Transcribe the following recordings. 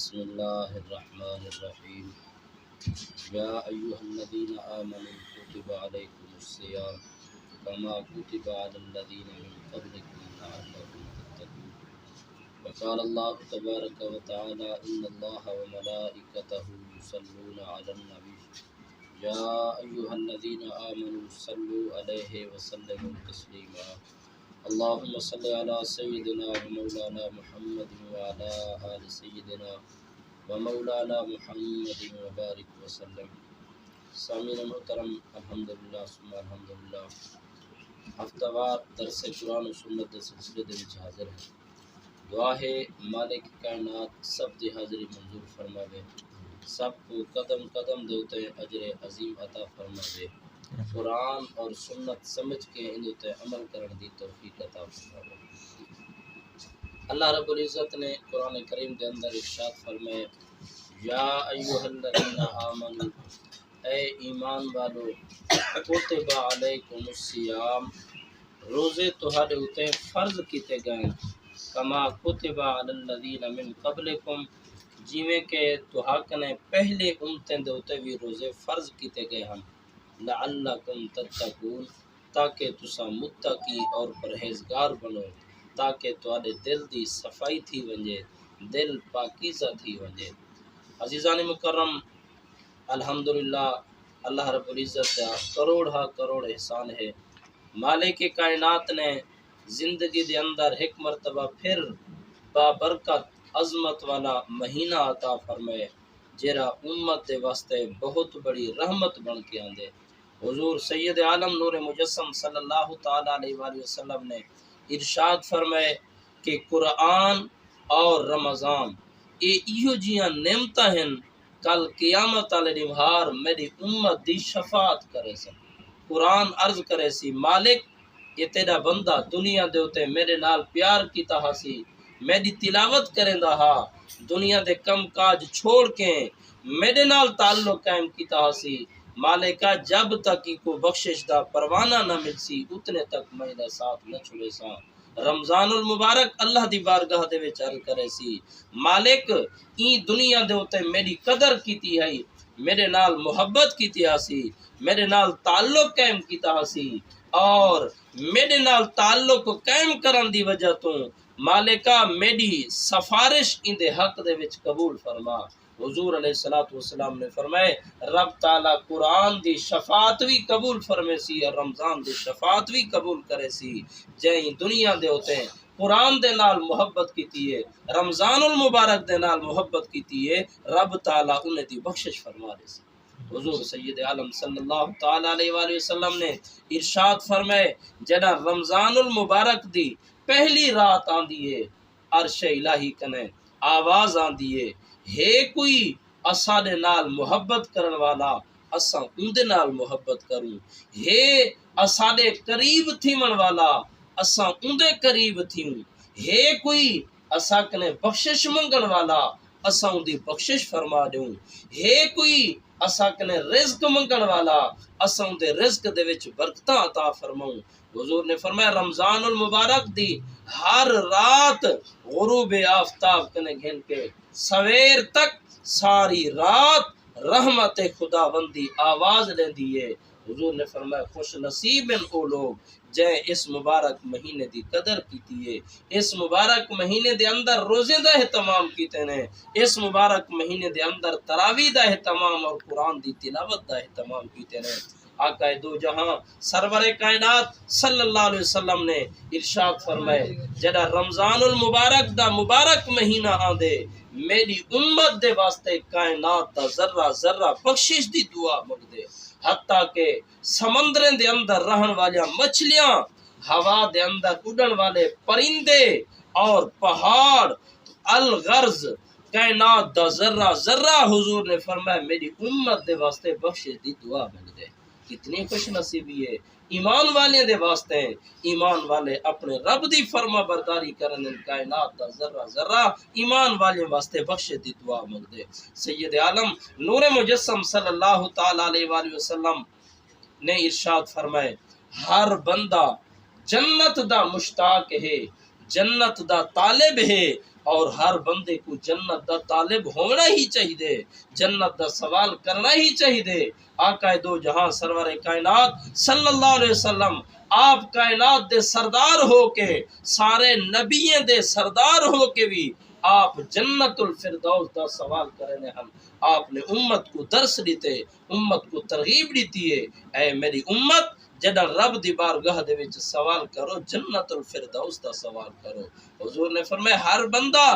بسم الله الرحمن الرحيم. يا أيها الذين آمنوا كتب عليكم الصيام كما كتب على الذين من قبلكم لعلكم تتقون. وقال الله تبارك وتعالى إن الله وملائكته يصلون على النبي يا أيها الذين آمنوا صلوا عليه وسلموا تسليما. اللهم صل على سيدنا ومولانا محمد وعلى آل سيدنا ومولانا محمد وبارک وسلم. سامعین محترم، الحمدللہ ثم الحمدللہ ہفتہ وار درس قرآن و سنت کے سلسلے دے وچ حاضر ہے. دعا ہے مالک کائنات سب دی حاضری منظور فرماوے، سب کو قدم قدم دے تے اجر عظیم عطا فرماوے، قرآن اور سنت سمجھ کے ان تے عمل کرن دی توفیق عطا فرماوے. اللہ رب العزت نے قرآن کریم کے اندر ارشاد فرمائے یا ایھا الذین آمنو، اے ایمان والو، کتب علیکم الصیام، روزے تہاڈے اتے فرض کیتے گئے، کما کتب علی الذین من قبلکم، جویں کہ تہاک نے پہلے امتیں دے اتے بھی روزے فرض کیتے گئے ہیں، لعلکم تتقون، تاکہ تساں متقی اور پرہیزگار بنو، تاکہ تواڈے دل دی صفائی تھی ونجے، دل پاکیزہ تھی ونجے. عزیزان مکرم، الحمدللہ اللہ رب العزت کا کروڑ احسان ہے. مالک کائنات نے زندگی دے اندر ایک مرتبہ پھر بابرکت عظمت والا مہینہ عطا فرمائے، جیرا امت دے واسطے بہت بڑی رحمت بن کے آندے. حضور سید عالم نور مجسم صلی اللہ تعالی علیہ وآلہ وسلم نے ارشاد فرمائے کہ قرآن اور رمضان ایہو جیاں نعمتاں ہیں، کل قیامت والے نمہار میری امت دی شفاعت کرے سن. قرآن عرض کرے سی، مالک یہ تیرا بندہ دنیا دے اتے میرے نال پیار کیتا ہا سی، میری تلاوت کریندا ہا، دنیا دے کم کاج چھوڑ کے میرے نال تعلق قائم کیتا ہا سی. مالکہ جب تک ہی کو بخشش دا پروانہ نہ مل سی اتنے تک میں دا ساتھ نہ چھڑے سا. رمضان المبارک اللہ دی بارگاہ دے وچ عرض کرے سی، مالک این دنیا دے اوتے میری قدر کیتی ہے، میرے نال محبت کیتی ہاسی، میرے نال تعلق قائم کیتا ہاسی، اور میرے نال تعلق قائم کرن دی وجہ تو مالکہ میری سفارش ان دے حق دے وچ قبول فرما. حضور علیہ الصلوۃ والسلام نے فرمائے رب تعالی قرآن دی شفاعت بھی قبول فرمے سی اور رمضان دی شفاعت بھی قبول کرے سی. جائیں دنیا دے ہوتے ہیں قرآن دے نال محبت کیتی ہے، رمضان المبارک دے نال محبت کیتی ہے، رب تعالی انہیں دی بخشش فرما دے سی. حضور سید عالم صلی اللہ تعالی علیہ وآلہ وسلم نے ارشاد فرمائے جنا رمضان المبارک دی پہلی رات آندی ہے، عرش الہی کنے آواز آندی ہے کوئی اساں دے نال محبت کرن والا، اساں ان دے نال محبت کروں، ہے اساں دے قریب تھیون والا، اساں ان دے قریب تھیوں، ہے کوئی اساں کنے بخشش منگن والا، اساں ان دی بخشش فرما دوں، ہے کوئی اساں کنے رزق منگن والا، اساں ان دے رزق دے وچ برکتاں عطا فرماؤں. حضور نے فرمایا رمضان المبارک دی ہر رات غروب آفتاب کنے گھن کے سویر تک ساری رات رحمت خدا بندی آواز لیندی ہے. حضور نے فرمایا خوش نصیب ہیں او لوگ جے اس مبارک مہینے دی قدر کیتی ہے، اس مبارک مہینے دے اندر روزے دا اہتمام کیتے نے، اس مبارک مہینے دے اندر تراویح دا اہتمام اور قرآن دی تلاوت دا اہتمام کیتے نے. آقا دو جہاں سرور کائنات صلی اللہ علیہ وسلم نے ارشاد فرمائے جڑا رمضان المبارک دا مبارک مہینہ آندے میری امت دے واسطے کائنات دا ذرہ ذرہ بخشش دی دعا مانگدے، حتیٰ کہ سمندریں دے اندر رہن والیاں مچھلیاں، ہوا دے اندر اڑن والے پرندے اور پہاڑ، الغرض کائنات دا ذرہ ذرہ حضور نے فرمایا میری امت دے واسطے بخشش دی دعا مانگدے. کتنی خوش نصیبی ہے ایمان والے دے واسطے. ایمان والے اپنے رب دی فرما برداری کرن، کائنات دا ذرہ ذرہ ایمان والے واسطے بخشش دی دعا مانگدے. سید عالم نور مجسم صلی اللہ تعالی علیہ وآلہ وسلم نے ارشاد فرمائے ہر بندہ جنت دا مشتاق ہے، جنت دا طالب ہے اور ہر بندے کو جنت دا طالب ہونا ہی چاہیے، جنت دا سوال کرنا ہی چاہیے۔ آقا دو جہاں سرور کائنات صلی اللہ علیہ وسلم آپ کائنات دے سردار ہو کے، سارے نبیوں دے سردار ہو کے بھی آپ جنت الفردوس دا سوال کرنے ہم آپ نے امت کو درس دیتے، امت کو ترغیب دیتی ہے، اے میری امت جدہ رب دی بارگاہ دے وچ سوال کرو جنت الفردوس دا سوال کرو۔ حضور نے فرمایا ہر بندہ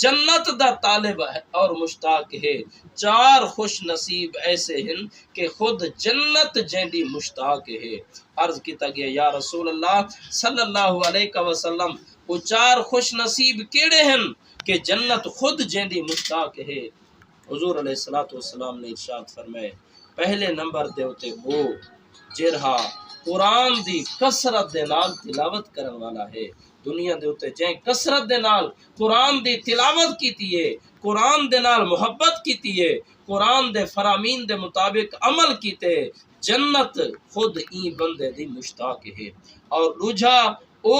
جنت دا طالب ہے اور مشتاق ہے، چار خوش نصیب ایسے ہیں کہ خود جنت جیندی مشتاق ہے۔ عرض کیتا گیا یا رسول اللہ صلی اللہ علیہ وسلم وہ چار خوش نصیب کیڑے ہیں کہ جنت خود جیندی مشتاق ہے؟ حضور علیہ السلام نے ارشاد فرمائے پہلے نمبر دے اتے وہ جرہا قرآن دی کسرت دے نال تلاوت کرن والا ہے۔ دنیا دے اتے جائیں کسرت دے نال قرآن دی تلاوت کیتی ہے، قرآن دے نال محبت کیتی ہے، قرآن دے فرامین دے مطابق عمل کیتے، جنت خود این بندے دی مشتاق ہے۔ اور دوجا او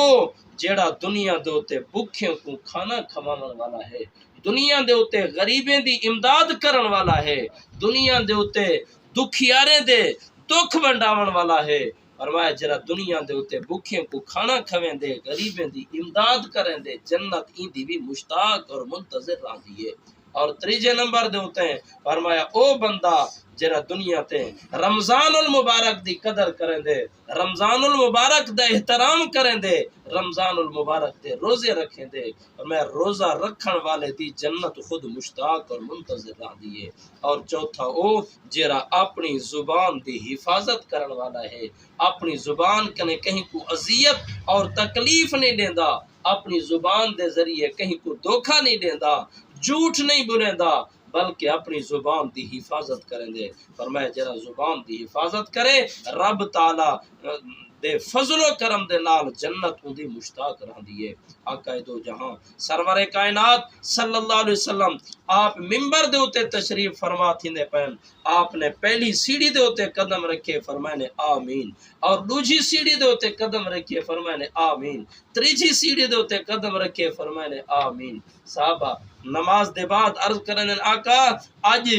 جیڑا دنیا دے اتے بکھیوں کو کھانا کھوانے والا ہے، دنیا دے اتے غریبیں دی امداد کرن والا ہے، دنیا دے اتے دکھیارے دے دکھ ونڈاون والا ہے۔ فرمایا جرا دنیا دے اتے بکھیوں کو کھانا کھویں دے، غریبیں دی امداد کریں دے، جنت این دی بھی مشتاق اور منتظر رہ دیئے۔ اور تریجے نمبر دے ہوتے ہیں فرمایا او بندہ جرا دنیا تے رمضان المبارک دی قدر کریں دے، رمضان المبارک دا احترام کریں دے، رمضان المبارک دے روزے رکھیں دے، میں روزہ رکھن والے دی جنت خود مشتاق اور منتظر رہ دیئے۔ اور چوتھا او جرا اپنی زبان دی حفاظت کرن والا ہے، اپنی زبان کنے کہیں کو اذیت اور تکلیف نہیں دیندا، اپنی زبان دے ذریعے کہیں کو دھوکہ نہیں دیندا، جھوٹ نہیں بولیندا، بلکہ اپنی زبان دی حفاظت کریں دے۔ فرمایا جرا زبان دی حفاظت کرے رب تعالی دے فضل و کرم دے نال جنت دی مشتاق رہ دیئے۔ آقا دو جہاں سرور کائنات صلی اللہ علیہ وسلم آپ ممبر دے ہوتے تشریف فرما تھیندے پہن، آپ نے پہلی سیڑھی دے ہوتے قدم رکھے فرمائے آمین، اور دوجی سیڑھی دے ہوتے قدم رکھے فرمائے آمین، تریجی سیڑھی دے ہوتے قدم رکھے فرمائے آمین۔ صحابہ نماز دے بعد عرض کرنے آقا آج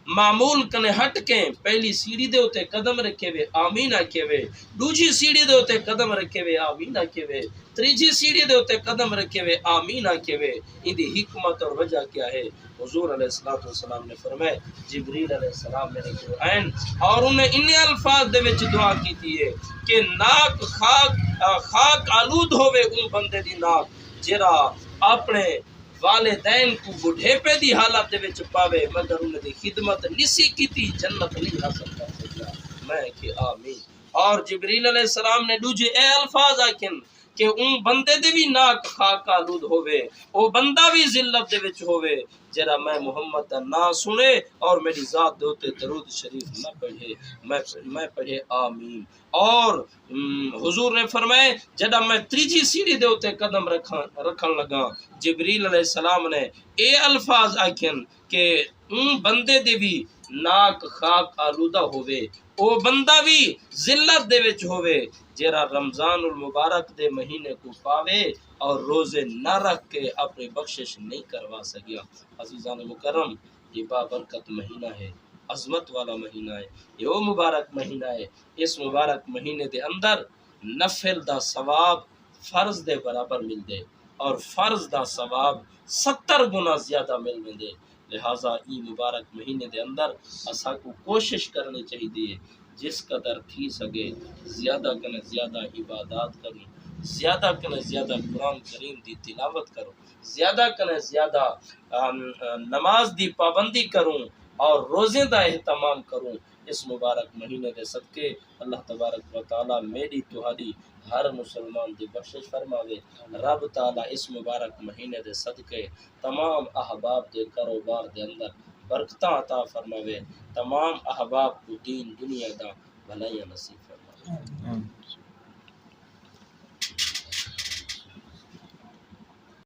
معمول کنے ہٹ کے پہلی سیڑھی دے ہوتے قدم رکھے ہوئے آمین آکے ہوئے، دوجی سیڑھی دے ہوتے قدم رکھے ہوئے آمین آکے ہوئے، تریجی سیڑھی دے ہوتے قدم رکھے ہوئے آمین آکے ہوئے۔ ان دی حکمت اور وجہ کیا ہے؟ حضور علیہ السلام نے فرمائے جبریل علیہ السلام میرے قرآن اور انہیں انہیں الفاظ دے وچ دعا کی تھی ہے کہ ناک خاک آلود ہوئے ان بندے دی ناک جرا اپنے والدین کو بڑھیپے دی حالت دے وچ پاوے مگر انہیں دی خدمت نسی کی تھی جنت نہیں حاصل کر سکتا۔ میں کہ آمین۔ اور جبریل علیہ السلام نے دوجے اے الفاظ آکھن کہ ان بندے دے بھی ناک خاک آلود ہوئے، او بندہ بھی ذلت دے وچ ہوئے جرا میں محمد دا نا سنے اور میری ذات دے ہوتے درود شریف نہ پڑھے، میں پڑھے آمین۔ اور حضور نے فرمائے جدہ میں تریجی سیڑھی دے ہوتے قدم رکھن لگا جبریل علیہ السلام نے اے الفاظ آکھن کہ ان بندے دے بھی ناک خاک آلودہ ہوئے، او بندہ بھی ذلت دے وچ ہوئے جرا رمضان المبارک دے مہینے کو پاوے اور روزے نہ رکھ کے اپنی بخشش نہیں کروا سکیا۔ عزیزان مکرم یہ بابرکت مہینہ ہے، عظمت والا مہینہ ہے، یہ وہ مبارک مہینہ ہے، اس مبارک مہینے دے اندر نفل دا ثواب فرض دے برابر مل دے اور فرض دا ثواب 70 گنا زیادہ مل دے۔ لہٰذا ای مبارک مہینے دے اندر اسا کو کوشش کرنی چاہیے جس قدر تھی سکے زیادہ کنے زیادہ عبادات کرو، زیادہ کنے زیادہ قرآن کریم دی تلاوت کرو، زیادہ کنے زیادہ نماز دی پابندی کروں اور روزے دا اہتمام کروں۔ اس مبارک مہینے دے صدقے اللہ تبارک و تعالی میری تہاڈی ہر مسلمان دی بخشش فرماوے۔ رب تعالی اس مبارک مہینے دے صدقے تمام احباب دے کاروبار دے اندر برکتاں عطا فرماوے، تمام احباب کو دین دنیا دا بھلائیاں نصیب فرماوے۔